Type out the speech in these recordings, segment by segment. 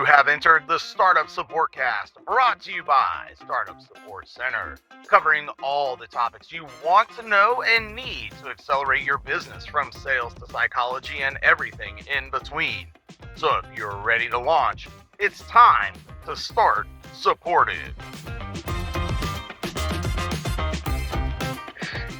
You have entered the Startup SupportCast, brought to you by Startup Support Center, covering all the topics you want to know and need to accelerate your business, from sales to psychology and everything in between. So if you're ready to launch, it's time to start Supported.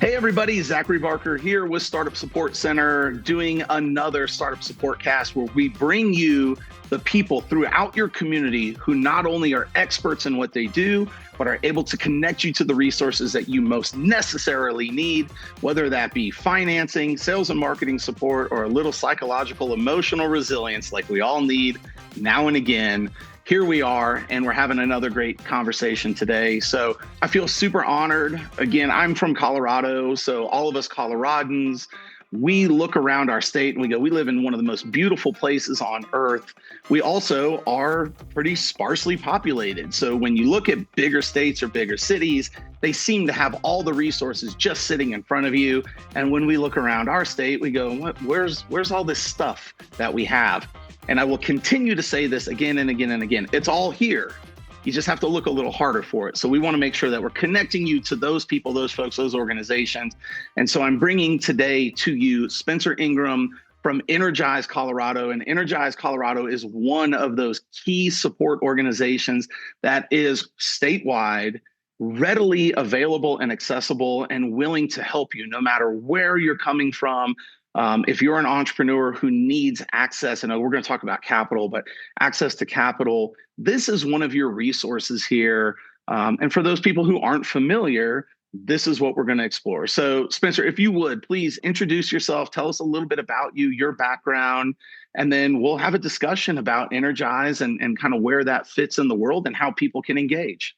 Hey everybody, Zachary Barker here with Startup Support Center, doing another Startup SupportCast where we bring you the people throughout your community who not only are experts in what they do, but are able to connect you to the resources that you most necessarily need, whether that be financing, sales and marketing support, or a little psychological, emotional resilience like we all need now and again. Here we are, and we're having another great conversation today. So I feel super honored. Again, I'm from Colorado, so all of us Coloradans, we look around our state and we go, we live in one of the most beautiful places on earth. We also are pretty sparsely populated. So when you look at bigger states or bigger cities, they seem to have all the resources just sitting in front of you. And when we look around our state, we go, where's all this stuff that we have? And I will continue to say this again and again and again. It's all here. You just have to look a little harder for it. So we want to make sure that we're connecting you to those people, those folks, those organizations. And so I'm bringing today to you Spencer Ingram from Energize, Colorado. And Energize, Colorado is one of those key support organizations that is statewide, readily available and accessible, and willing to help you no matter where you're coming from. If you're an entrepreneur who needs access, and we're going to talk about capital, but access to capital, this is one of your resources here. And for those people who aren't familiar, this is what we're going to explore. So Spencer, if you would, please introduce yourself, tell us a little bit about you, your background, and then we'll have a discussion about Energize and kind of where that fits in the world and how people can engage.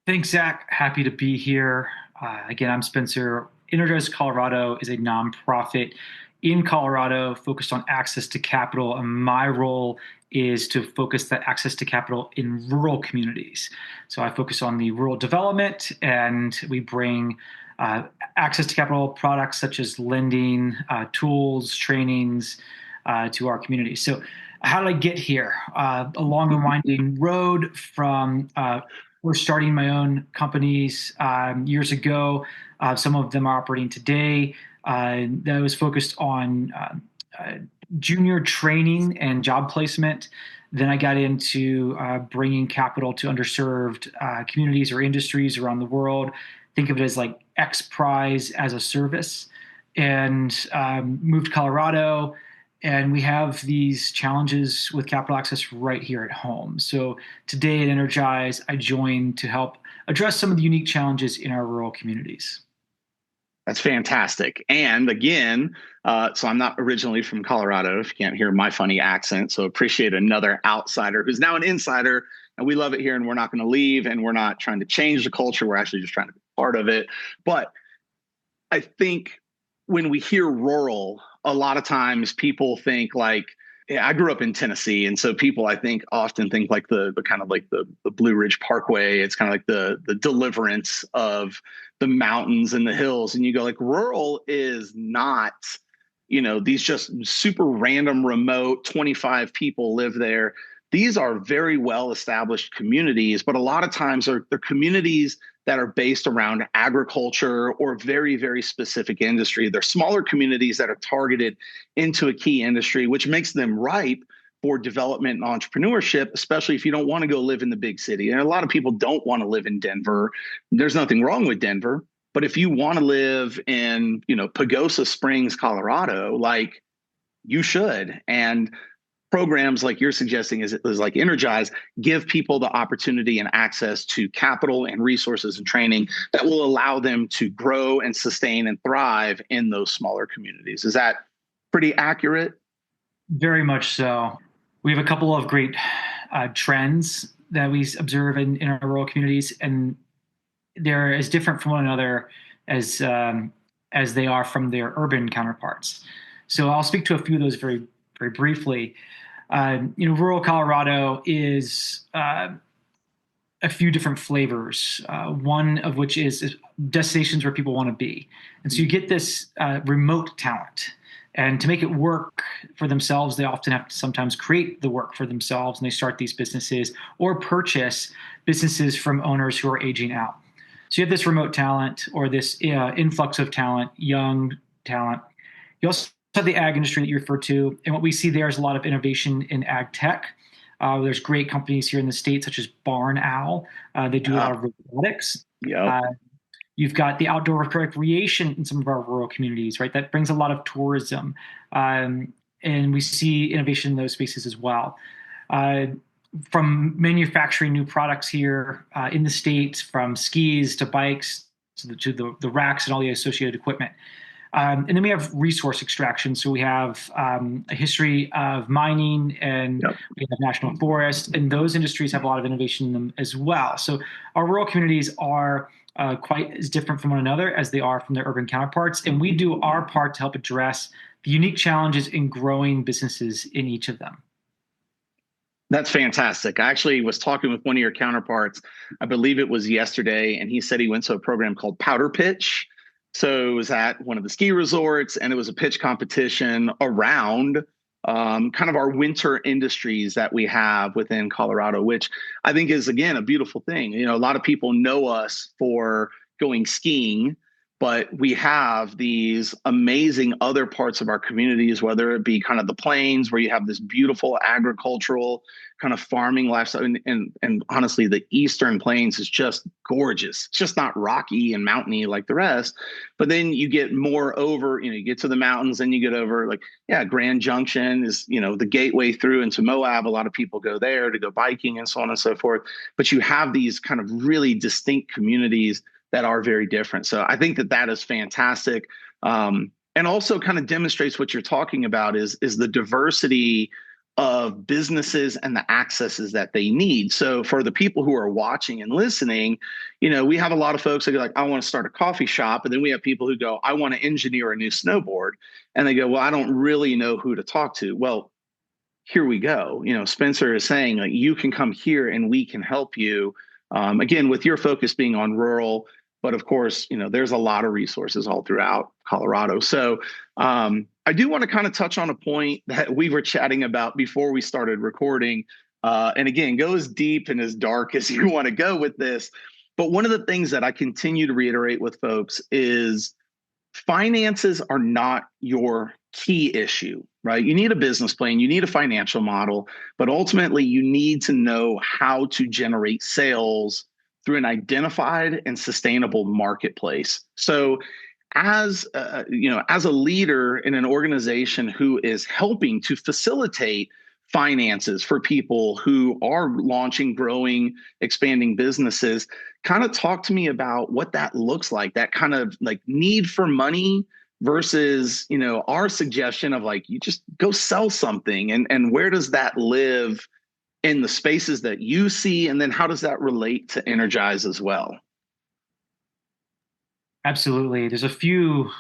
Thanks, Zach. Happy to be here. Again, I'm Spencer. Energize Colorado is a nonprofit in Colorado focused on access to capital, and my role is to focus that access to capital in rural communities. So I focus on the rural development, and we bring access to capital products such as lending, tools, trainings to our communities. So how did I get here? Along the winding road from we're starting my own companies years ago. Some of them are operating today. That was focused on junior training and job placement. Then I got into bringing capital to underserved communities or industries around the world. Think of it as like X Prize as a service, and moved to Colorado. And we have these challenges with capital access right here at home. So today at Energize, I joined to help address some of the unique challenges in our rural communities. That's fantastic. And again, so I'm not originally from Colorado, if you can't hear my funny accent. So appreciate another outsider who's now an insider. And we love it here, and we're not going to leave, and we're not trying to change the culture. We're actually just trying to be part of it. But I think when we hear rural, a lot of times people think like, yeah, I grew up in Tennessee. And so people, I think, often think like the kind of like the Blue Ridge Parkway. It's kind of like the deliverance of the mountains and the hills. And you go like, rural is not, these just super random, remote, 25 people live there. These are very well-established communities, but a lot of times they're communities that are based around agriculture or very, very specific industry. They're smaller communities that are targeted into a key industry, which makes them ripe for development and entrepreneurship, especially if you don't want to go live in the big city. And a lot of people don't want to live in Denver. There's nothing wrong with Denver. But if you want to live in, Pagosa Springs, Colorado, like you should. And programs like you're suggesting is like Energize give people the opportunity and access to capital and resources and training that will allow them to grow and sustain and thrive in those smaller communities. Is that pretty accurate? Very much so. We have a couple of great trends that we observe in our rural communities, and they're as different from one another as they are from their urban counterparts. So I'll speak to a few of those very, very briefly. Rural Colorado is a few different flavors, one of which is destinations where people want to be. And so you get this remote talent And to make it work for themselves, they often have to sometimes create the work for themselves, and they start these businesses or purchase businesses from owners who are aging out. So you have this remote talent or this influx of talent, young talent. You also have the ag industry that you referred to. And what we see there is a lot of innovation in ag tech. There's great companies here in the States, such as Barn Owl. They do a lot of robotics. Yep. You've got the outdoor recreation in some of our rural communities, right? That brings a lot of tourism. And we see innovation in those spaces as well. From manufacturing new products here in the States, from skis to bikes to the racks and all the associated equipment. And then we have resource extraction. So we have a history of mining, and we have national forests, and those industries have a lot of innovation in them as well. So our rural communities are quite as different from one another as they are from their urban counterparts. And we do our part to help address the unique challenges in growing businesses in each of them. That's fantastic. I actually was talking with one of your counterparts, I believe it was yesterday, and he said he went to a program called Powder Pitch. So it was at one of the ski resorts, and it was a pitch competition around kind of our winter industries that we have within Colorado, which I think is, again, a beautiful thing. You know, a lot of people know us for going skiing, but we have these amazing other parts of our communities, whether it be kind of the plains where you have this beautiful agricultural kind of farming lifestyle. And honestly, the Eastern Plains is just gorgeous. It's just not rocky and mountainy like the rest. But then you get more over, you get to the mountains, and you get over Grand Junction is, the gateway through into Moab. A lot of people go there to go biking and so on and so forth. But you have these kind of really distinct communities that are very different. So I think that is fantastic. And also kind of demonstrates what you're talking about is the diversity of businesses and the accesses that they need. So for the people who are watching and listening, we have a lot of folks that go like, I want to start a coffee shop. And then we have people who go, I want to engineer a new snowboard. And they go, well, I don't really know who to talk to. Well, here we go. Spencer is saying, like, you can come here and we can help you. Again, with your focus being on rural, but of course, there's a lot of resources all throughout Colorado. So I do want to kind of touch on a point that we were chatting about before we started recording. And again, go as deep and as dark as you want to go with this. But one of the things that I continue to reiterate with folks is finances are not your key issue, right? You need a business plan, you need a financial model, but ultimately you need to know how to generate sales through an identified and sustainable marketplace. So as a leader in an organization who is helping to facilitate finances for people who are launching, growing, expanding businesses, kind of talk to me about what that looks like, that kind of like need for money versus, our suggestion of like, you just go sell something, and where does that live in the spaces that you see? And then how does that relate to Energize as well? Absolutely. There's a few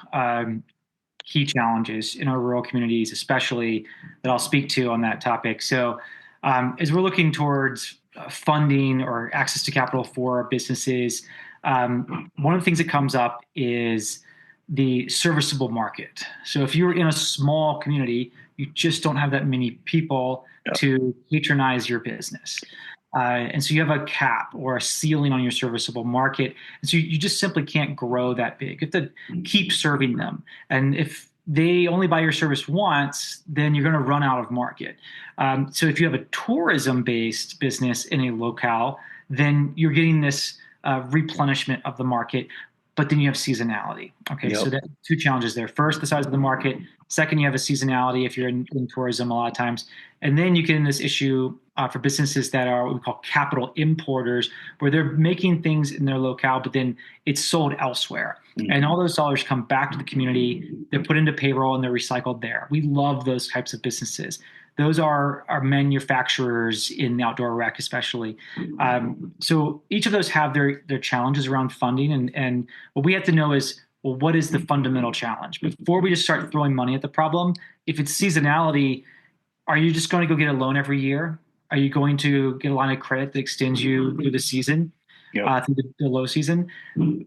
key challenges in our rural communities, especially, that I'll speak to on that topic. So as we're looking towards funding or access to capital for our businesses, one of the things that comes up is the serviceable market. So if you're in a small community, you just don't have that many people to patronize your business. And so you have a cap or a ceiling on your serviceable market. And so you just simply can't grow that big. You have to keep serving them. And if they only buy your service once, then you're going to run out of market. So if you have a tourism-based business in a locale, then you're getting this replenishment of the market, but then you have seasonality. Okay, so that two challenges there. First, the size of the market. Second, you have a seasonality if you're in tourism a lot of times. And then you get in this issue for businesses that are what we call capital importers, where they're making things in their locale, but then it's sold elsewhere. Mm-hmm. And all those dollars come back to the community. They're put into payroll and they're recycled there. We love those types of businesses. Those are our manufacturers in the outdoor rec, especially. So each of those have their challenges around funding. And what we have to know is, well, what is the fundamental challenge? Before we just start throwing money at the problem, if it's seasonality, are you just going to go get a loan every year? Are you going to get a line of credit that extends you through the season? through the low season.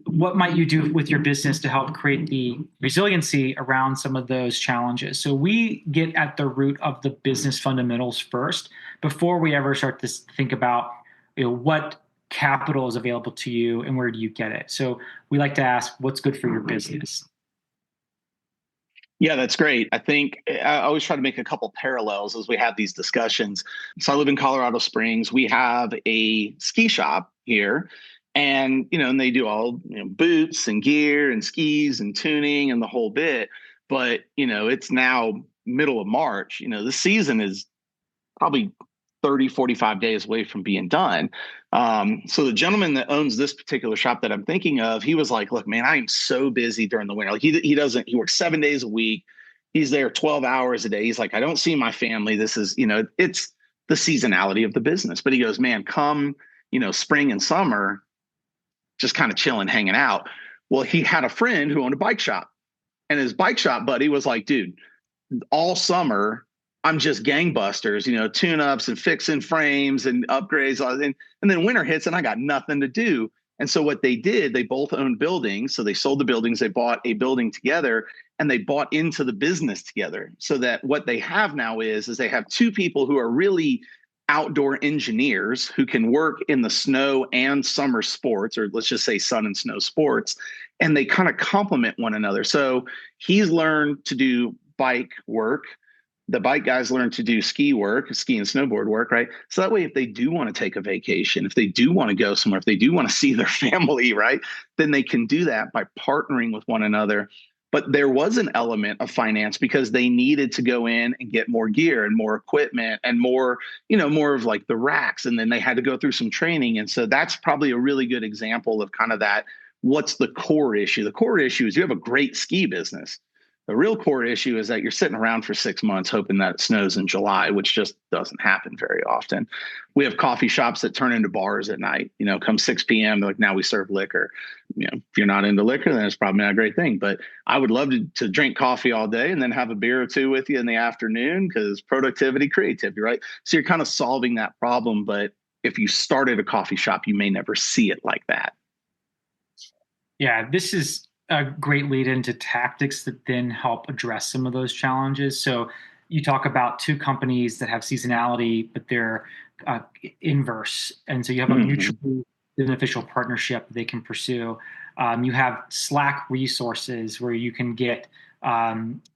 What might you do with your business to help create the resiliency around some of those challenges? So we get at the root of the business fundamentals first before we ever start to think about what capital is available to you and where do you get it. So we like to ask, what's good for your business? Yeah, that's great. I think I always try to make a couple parallels as we have these discussions. So I live in Colorado Springs. We have a ski shop here, and and they do all boots and gear and skis and tuning and the whole bit. But it's now middle of March. The season is probably 30, 45 days away from being done. So the gentleman that owns this particular shop that I'm thinking of, he was like, look, man, I am so busy during the winter. Like he works 7 days a week. He's there 12 hours a day. He's like, I don't see my family. This is, it's the seasonality of the business. But he goes, man, come, spring and summer, just kind of chilling, hanging out. Well, he had a friend who owned a bike shop, and his bike shop buddy was like, dude, all summer, I'm just gangbusters, tune-ups and fixing frames and upgrades. And then winter hits and I got nothing to do. And so what they did, they both owned buildings. So they sold the buildings, they bought a building together, and they bought into the business together. So that what they have now is they have two people who are really outdoor engineers who can work in the snow and summer sports, or let's just say sun and snow sports, and they kind of complement one another. So he's learned to do bike work. The bike guys learn to do ski and snowboard work, right? So that way, if they do want to take a vacation, if they do want to go somewhere, if they do want to see their family, right, then they can do that by partnering with one another. But there was an element of finance because they needed to go in and get more gear and more equipment and more of like the racks. And then they had to go through some training. And so that's probably a really good example of kind of that. What's the core issue? The core issue is you have a great ski business. The real core issue is that you're sitting around for 6 months hoping that it snows in July, which just doesn't happen very often. We have coffee shops that turn into bars at night. Come 6 p.m., they're like, now we serve liquor. If you're not into liquor, then it's probably not a great thing. But I would love to drink coffee all day and then have a beer or two with you in the afternoon because productivity, creativity, right? So you're kind of solving that problem. But if you started a coffee shop, you may never see it like that. Yeah, this is a great lead into tactics that then help address some of those challenges. So you talk about two companies that have seasonality, but they're inverse. And so you have a mutually beneficial partnership they can pursue. You have Slack resources where you can get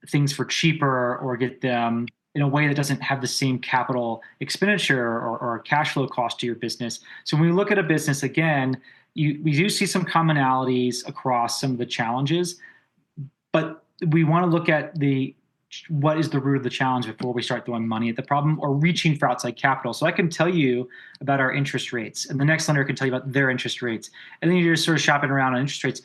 things for cheaper or get them in a way that doesn't have the same capital expenditure or cash flow cost to your business. So when we look at a business, again, we do see some commonalities across some of the challenges, but we want to look at what is the root of the challenge before we start throwing money at the problem or reaching for outside capital. So I can tell you about our interest rates, and the next lender can tell you about their interest rates, and then you're just sort of shopping around on interest rates.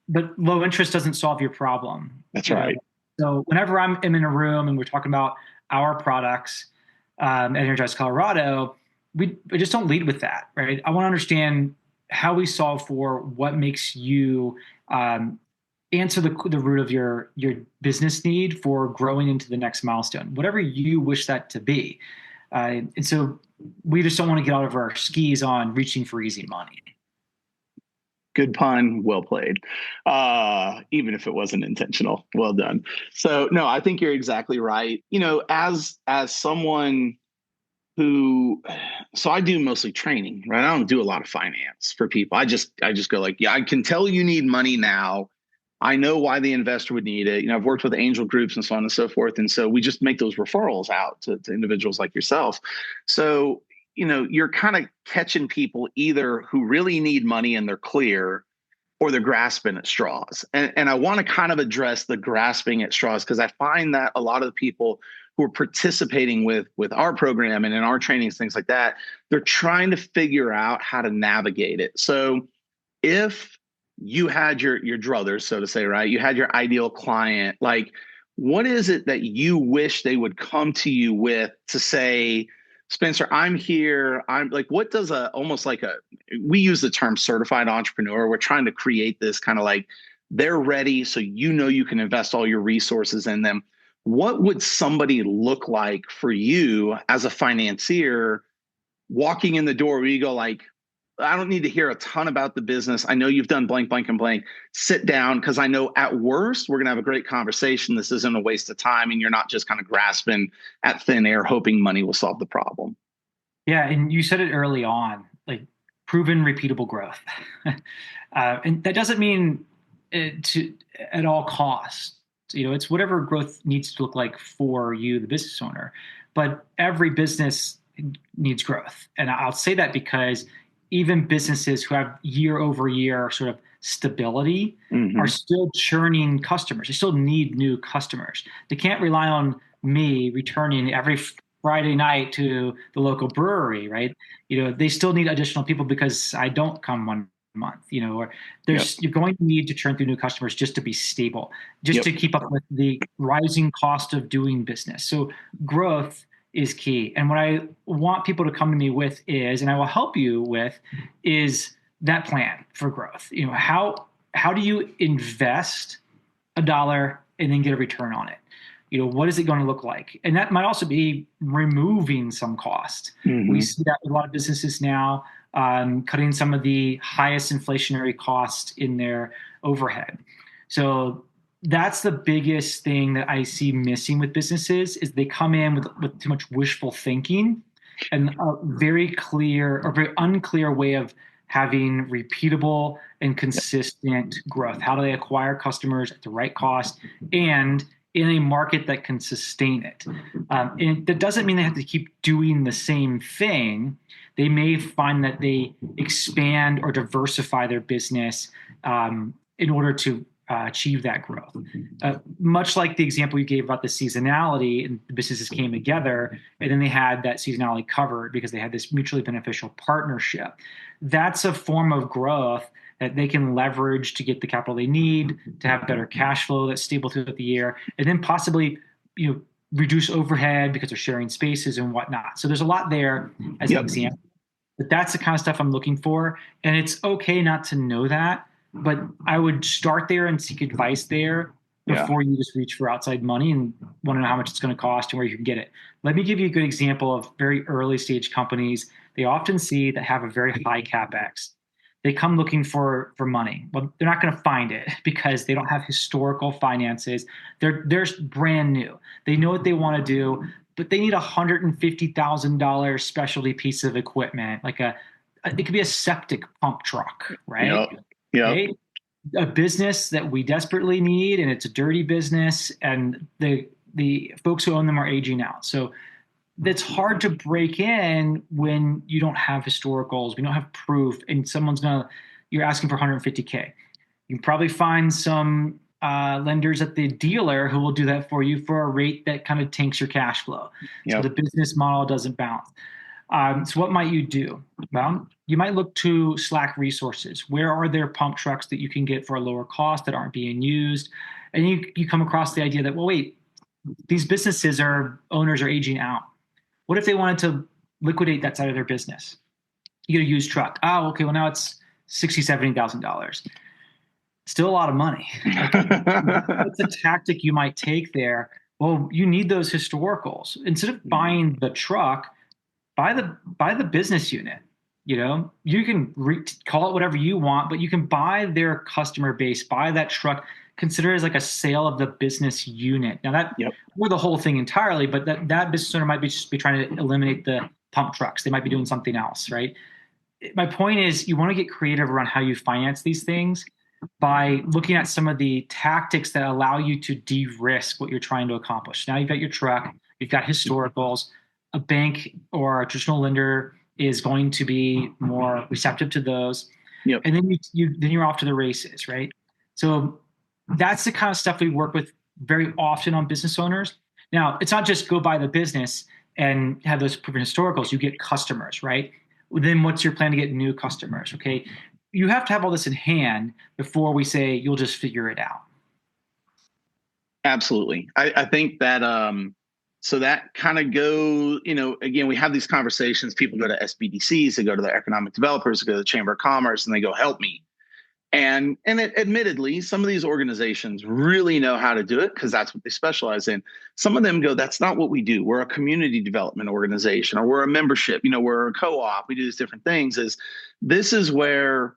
But low interest doesn't solve your problem. That's right. So whenever I'm in a room and we're talking about our products at Energize Colorado, we just don't lead with that, right? I want to understand how we solve for what makes you answer the root of your business need for growing into the next milestone, whatever you wish that to be. And so we just don't want to get out of our skis on reaching for easy money. Good pun, well played. Even if it wasn't intentional, well done. So no, I think you're exactly right. As someone so I do mostly training, right? I don't do a lot of finance for people. I just go like, yeah, I can tell you need money now. I know why the investor would need it. I've worked with angel groups and so on and so forth. And so we just make those referrals out to individuals like yourself. So, you're kind of catching people either who really need money and they're clear, or they're grasping at straws. And I want to kind of address the grasping at straws because I find that a lot of the people who are participating with our program and in our trainings, things like that, they're trying to figure out how to navigate it. So if you had your druthers, so to say, right, you had your ideal client, like what is it that you wish they would come to you with to say, Spencer, I'm here. I'm like, what does we use the term certified entrepreneur. We're trying to create this kind of like they're ready. So, you can invest all your resources in them. What would somebody look like for you as a financier walking in the door where you go like, I don't need to hear a ton about the business. I know you've done blank, blank, and blank. Sit down, because I know at worst we're going to have a great conversation. This isn't a waste of time, and you're not just kind of grasping at thin air, hoping money will solve the problem. Yeah, and you said it early on, like proven repeatable growth. And that doesn't mean to at all costs. It's whatever growth needs to look like for you, the business owner. But every business needs growth. And I'll say that because even businesses who have year over year sort of stability are still churning customers. They still need new customers. They can't rely on me returning every Friday night to the local brewery, right? They still need additional people because I don't come one month, or you're going to need to churn through new customers just to be stable, just to keep up with the rising cost of doing business. So growth is key. And what I want people to come to me with is, and I will help you with, is that plan for growth. How do you invest a dollar and then get a return on it? What is it going to look like? And that might also be removing some cost. We see that with a lot of businesses now, cutting some of the highest inflationary costs in their overhead. So that's the biggest thing that I see missing with businesses is they come in with too much wishful thinking and a very clear or very unclear way of having repeatable and consistent growth. How do they acquire customers at the right cost and in a market that can sustain it? And that doesn't mean they have to keep doing the same thing. They may find that they expand or diversify their business in order to achieve that growth. Much like the example you gave about the seasonality, and the businesses came together, and then they had that seasonality covered because they had this mutually beneficial partnership. That's a form of growth that they can leverage to get the capital they need, to have better cash flow that's stable throughout the year, and then possibly, reduce overhead because they're sharing spaces and whatnot. So there's a lot there as an example. But that's the kind of stuff I'm looking for. And it's okay not to know that, but I would start there and seek advice there before you just reach for outside money and want to know how much it's going to cost and where you can get it. Let me give you a good example of very early stage companies. They often see that have a very high CapEx. They come looking for money. Well, they're not going to find it because they don't have historical finances. They're brand new. They know what they want to do, but they need a $150,000 specialty piece of equipment, like it could be a septic pump truck, right? Okay? A business that we desperately need, and it's a dirty business, and the folks who own them are aging out. So that's hard to break in when you don't have historicals, we don't have proof, and you're asking for 150K. You can probably find some lenders at the dealer who will do that for you for a rate that kind of tanks your cash flow. So the business model doesn't bounce. So what might you do? Well, you might look to Slack resources. Where are there pump trucks that you can get for a lower cost that aren't being used? And you come across the idea that, well, wait, these businesses owners are aging out. What if they wanted to liquidate that side of their business? You get a used truck. Oh, okay. Well, now it's $60,000, $70,000. Still a lot of money. That's a tactic you might take there. Well, you need those historicals. Instead of buying the truck, buy the business unit. You can call it whatever you want, but you can buy their customer base, buy that truck, consider it as like a sale of the business unit. Now or the whole thing entirely, but that business owner might be trying to eliminate the pump trucks. They might be doing something else, right? My point is you want to get creative around how you finance these things by looking at some of the tactics that allow you to de-risk what you're trying to accomplish. Now you've got your truck, you've got historicals. A bank or a traditional lender is going to be more receptive to those. And then you're off to the races, right? So that's the kind of stuff we work with very often on business owners. Now, it's not just go buy the business and have those proven historicals. You get customers, right? Then what's your plan to get new customers? Okay. You have to have all this in hand before we say you'll just figure it out. Absolutely. I think that so that kind of again, we have these conversations. People go to SBDCs, they go to the economic developers, they go to the Chamber of Commerce, and they go, help me. Admittedly, some of these organizations really know how to do it because that's what they specialize in. Some of them go, that's not what we do. We're a community development organization, or we're a membership, we're a co-op. We do these different things. This is where,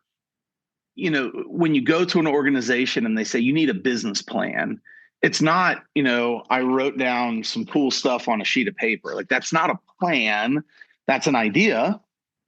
when you go to an organization and they say you need a business plan, it's not, I wrote down some cool stuff on a sheet of paper. Like, that's not a plan. That's an idea.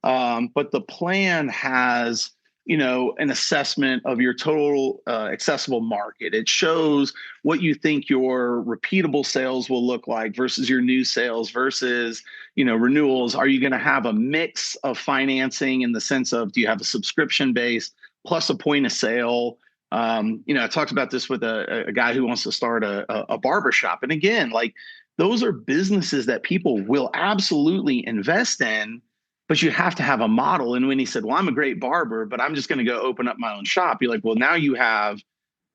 But the plan has, an assessment of your total accessible market. It shows what you think your repeatable sales will look like versus your new sales versus, renewals. Are you going to have a mix of financing in the sense of, do you have a subscription base plus a point of sale? I talked about this with a guy who wants to start a barber shop. And again, like, those are businesses that people will absolutely invest in, but you have to have a model. And when he said, well, I'm a great barber, but I'm just going to go open up my own shop, you're like, well, now you have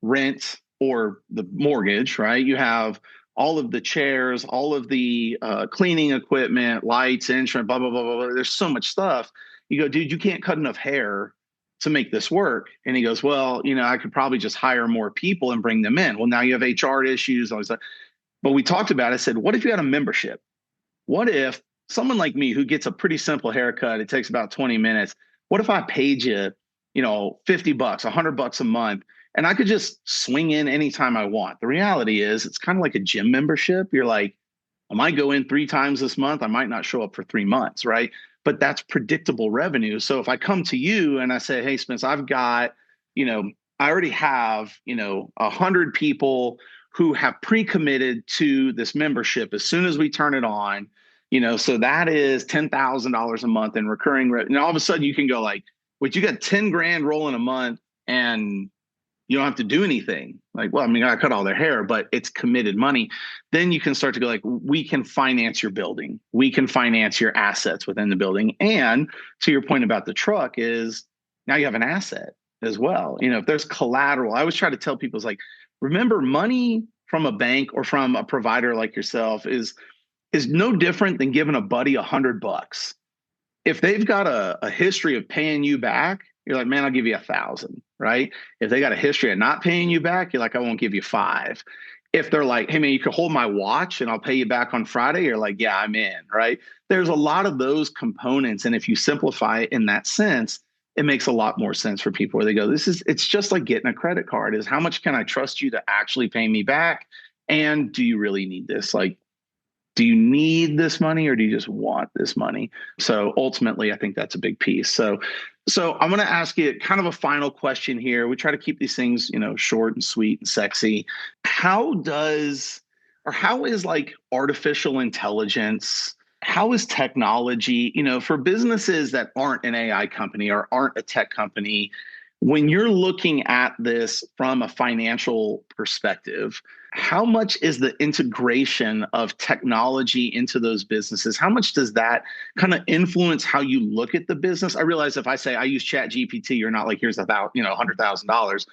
rent or the mortgage, right? You have all of the chairs, all of the cleaning equipment, lights, insurance, blah, blah, blah, blah, blah. There's so much stuff. You go, dude, you can't cut enough hair to make this work. And he goes, well, I could probably just hire more people and bring them in. Well, now you have HR issues, all this stuff. But we talked about it. I said, what if you had a membership? What if someone like me who gets a pretty simple haircut, it takes about 20 minutes. What if I paid you, $50, $100 a month, and I could just swing in anytime I want? The reality is it's kind of like a gym membership. You're like, I might go in 3 times this month. I might not show up for 3 months, right? But that's predictable revenue. So if I come to you and I say, hey, Spence, I've got, I already have, 100 people who have pre-committed to this membership as soon as we turn it on, so that is $10,000 a month in recurring revenue. And all of a sudden you can go like, wait, you got 10 grand rolling a month and you don't have to do anything. Like, well, I mean, I cut all their hair, but it's committed money. Then you can start to go like, we can finance your building. We can finance your assets within the building. And to your point about the truck is now you have an asset as well. If there's collateral, I always try to tell people, is like, remember, money from a bank or from a provider like yourself is no different than giving a buddy $100. If they've got a history of paying you back, you're like, man, I'll give you 1,000, right? If they got a history of not paying you back, you're like, I won't give you 5. If they're like, hey man, you could hold my watch and I'll pay you back on Friday, you're like, yeah, I'm in, right? There's a lot of those components. And if you simplify it in that sense, it makes a lot more sense for people where they go, it's just like getting a credit card. Is how much can I trust you to actually pay me back? And do you really need this? Like, do you need this money or do you just want this money? So ultimately, I think that's a big piece. So I'm going to ask you kind of a final question here. We try to keep these things, short and sweet and sexy. How is like artificial intelligence, how is technology, for businesses that aren't an AI company or aren't a tech company, when you're looking at this from a financial perspective, how much is the integration of technology into those businesses? How much does that kind of influence how you look at the business? I realize if I say I use Chat GPT, you're not like, here's $100,000.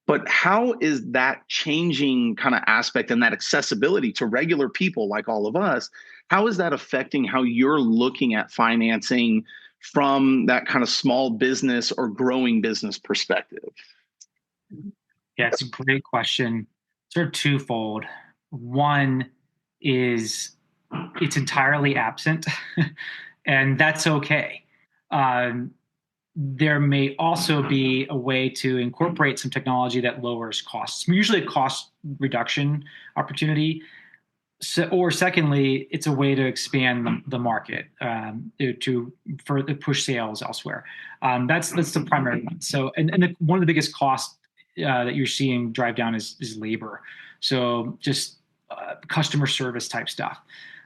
But how is that changing kind of aspect and that accessibility to regular people like all of us? How is that affecting how you're looking at financing from that kind of small business or growing business perspective? Yeah, it's a great question. Sort of twofold. One is it's entirely absent, and that's okay. There may also be a way to incorporate some technology that lowers costs, usually a cost reduction opportunity. Or secondly, it's a way to expand the market to further push sales elsewhere. That's the primary one. So, one of the biggest costs that you're seeing drive down is labor. So just customer service type stuff.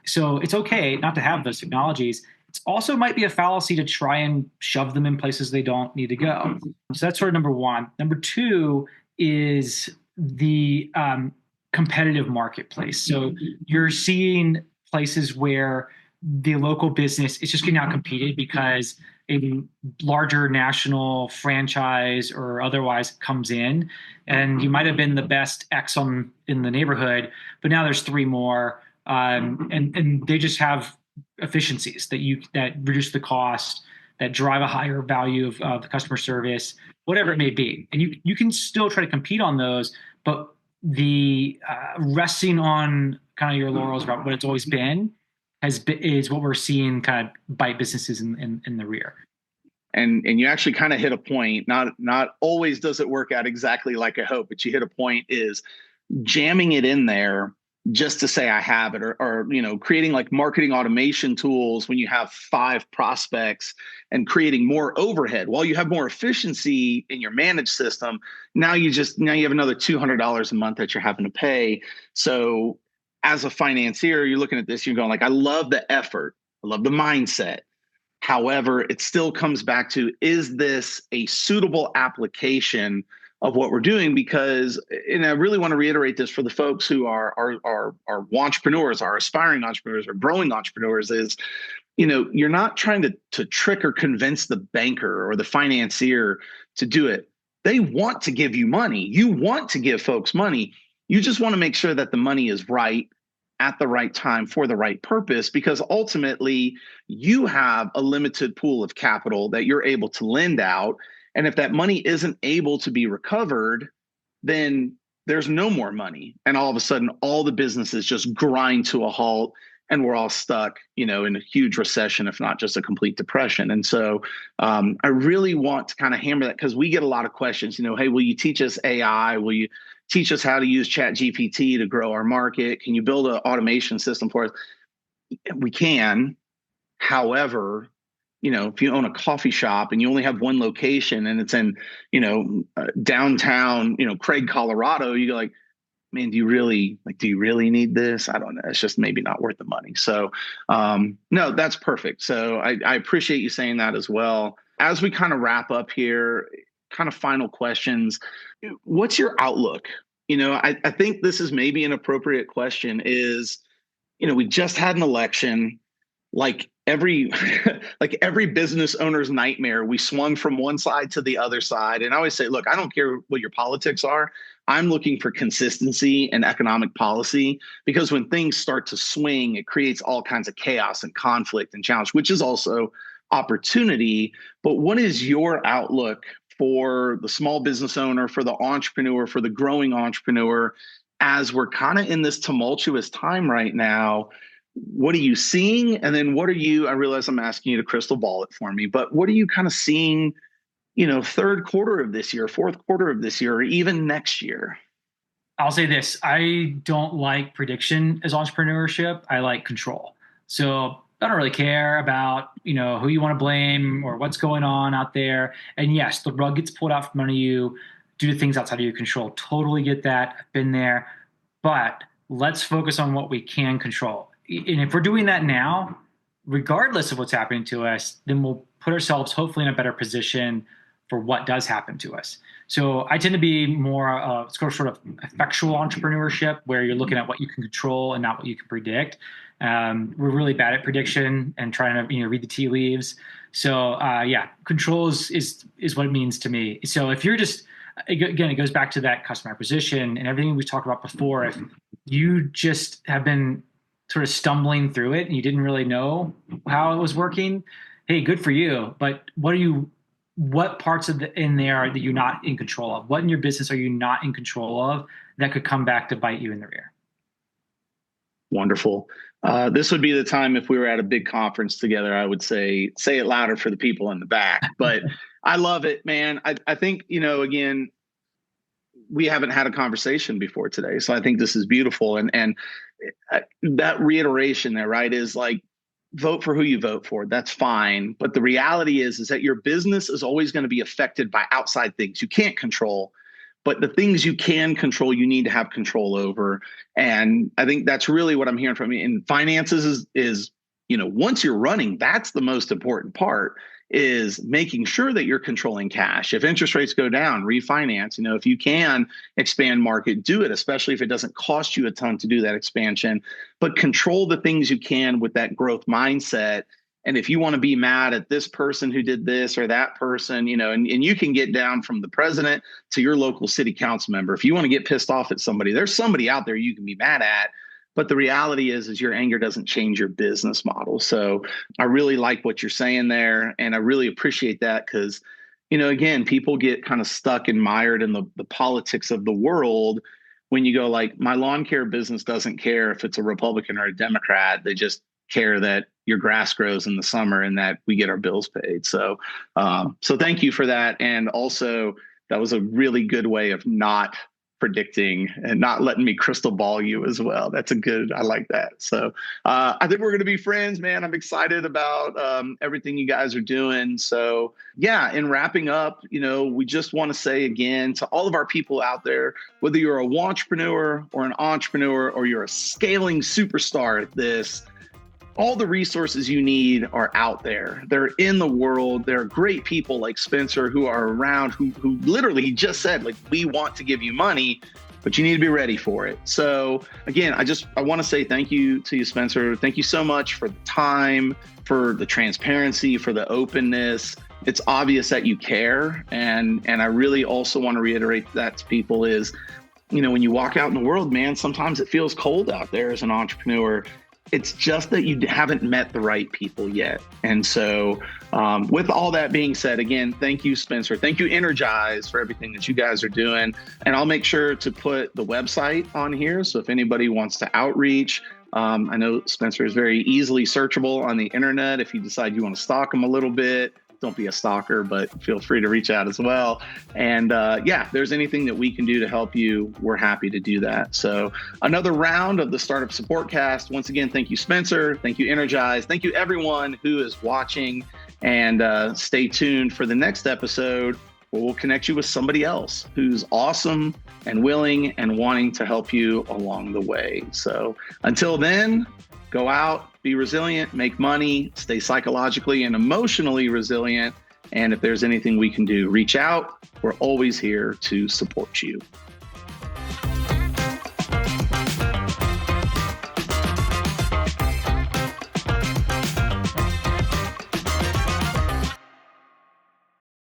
So it's okay not to have those technologies. It also might be a fallacy to try and shove them in places they don't need to go. So that's sort of number one. Number two is the competitive marketplace. So you're seeing places where the local business is just getting out competed because a larger national franchise or otherwise comes in, and you might have been the best X in the neighborhood, but now there's 3 more, and they just have efficiencies that reduce the cost, that drive a higher value of the customer service, whatever it may be. And you can still try to compete on those, but the resting on kind of your laurels about what it's always been is what we're seeing kind of bite businesses in the rear. And you actually kind of hit a point. Not always does it work out exactly like I hope, but you hit a point is jamming it in there just to say I have it, or creating like marketing automation tools when you have 5 prospects and creating more overhead while you have more efficiency in your managed system. Now you have another $200 a month that you're having to pay. So as a financier, you're looking at this, you're going like, I love the effort, I love the mindset. However, it still comes back to, is this a suitable application of what we're doing? Because, and I really want to reiterate this for the folks who are entrepreneurs, are aspiring entrepreneurs, or growing entrepreneurs, is, you're not trying to trick or convince the banker or the financier to do it. They want to give you money. You want to give folks money. You just want to make sure that the money is right at the right time for the right purpose, because ultimately you have a limited pool of capital that you're able to lend out. And if that money isn't able to be recovered, then there's no more money. And all of a sudden, all the businesses just grind to a halt, and we're all stuck, in a huge recession, if not just a complete depression. And so I really want to kind of hammer that, because we get a lot of questions, hey, will you teach us AI? Will you teach us how to use ChatGPT to grow our market? Can you build an automation system for us? We can. However, if you own a coffee shop and you only have one location and it's in, downtown, Craig, Colorado, you go like, man, do you really need this? I don't know. It's just maybe not worth the money. So, no, that's perfect. So I appreciate you saying that as well. As we kind of wrap up here, kind of final questions. What's your outlook? I think this is maybe an appropriate question is, we just had an election, like every business owner's nightmare. We swung from one side to the other side. And I always say, look, I don't care what your politics are. I'm looking for consistency and economic policy, because when things start to swing, it creates all kinds of chaos and conflict and challenge, which is also opportunity. But what is your outlook for the small business owner, for the entrepreneur, for the growing entrepreneur, as we're kind of in this tumultuous time right now? What are you seeing? And then I realize I'm asking you to crystal ball it for me, but what are you kind of seeing, third quarter of this year, fourth quarter of this year, or even next year? I'll say this. I don't like prediction as entrepreneurship. I like control. So I don't really care about, who you want to blame or what's going on out there. And yes, the rug gets pulled out from under you due to things outside of your control. Totally get that. I've been there. But let's focus on what we can control. And if we're doing that now, regardless of what's happening to us, then we'll put ourselves hopefully in a better position for what does happen to us. So I tend to be more sort of effectual entrepreneurship, where you're looking at what you can control and not what you can predict. We're really bad at prediction and trying to read the tea leaves. So control is what it means to me. So if you're just, again, it goes back to that customer acquisition and everything we talked about before. If you just have been sort of stumbling through it and you didn't really know how it was working, hey, good for you. But what parts in there that you're not in control of? What in your business are you not in control of that could come back to bite you in the rear? Wonderful. This would be the time if we were at a big conference together, I would say it louder for the people in the back. But I love it, man. I think, again, we haven't had a conversation before today. So I think this is beautiful. And that reiteration there, right, is like, vote for who you vote for. That's fine. But the reality is that your business is always going to be affected by outside things you can't control. But the things you can control, you need to have control over. And I think that's really what I'm hearing from you. And finances is once you're running, that's the most important part, is making sure that you're controlling cash. If interest rates go down, refinance. If you can expand market, do it, especially if it doesn't cost you a ton to do that expansion. But control the things you can with that growth mindset. And if you want to be mad at this person who did this or that person, and you can get down from the president to your local city council member. If you want to get pissed off at somebody, there's somebody out there you can be mad at. But the reality is your anger doesn't change your business model. So I really like what you're saying there. And I really appreciate that, because, again, people get kind of stuck and mired in the politics of the world when you go like, my lawn care business doesn't care if it's a Republican or a Democrat. They just care that your grass grows in the summer and that we get our bills paid. So thank you for that. And also, that was a really good way of not predicting and not letting me crystal ball you as well. I like that. So I think we're going to be friends, man. I'm excited about everything you guys are doing. So yeah, in wrapping up, we just want to say again to all of our people out there, whether you're a wantrepreneur or an entrepreneur, or you're a scaling superstar at this, all the resources you need are out there. They're in the world. There are great people like Spencer who are around, who literally just said, like, we want to give you money, but you need to be ready for it. So again, I want to say thank you to you, Spencer. Thank you so much for the time, for the transparency, for the openness. It's obvious that you care. And I really also want to reiterate that to people is, when you walk out in the world, man, sometimes it feels cold out there as an entrepreneur. It's just that you haven't met the right people yet. And so with all that being said, again, thank you, Spencer. Thank you, Energize, for everything that you guys are doing. And I'll make sure to put the website on here. So if anybody wants to outreach, I know Spencer is very easily searchable on the internet. If you decide you want to stalk him a little bit, don't be a stalker, but feel free to reach out as well. And if there's anything that we can do to help you, we're happy to do that. So another round of the Startup SupportCast. Once again, thank you, Spencer. Thank you, Energize. Thank you, everyone who is watching. And stay tuned for the next episode where we'll connect you with somebody else who's awesome and willing and wanting to help you along the way. So until then, go out, be resilient, make money, stay psychologically and emotionally resilient. And if there's anything we can do, reach out. We're always here to support you.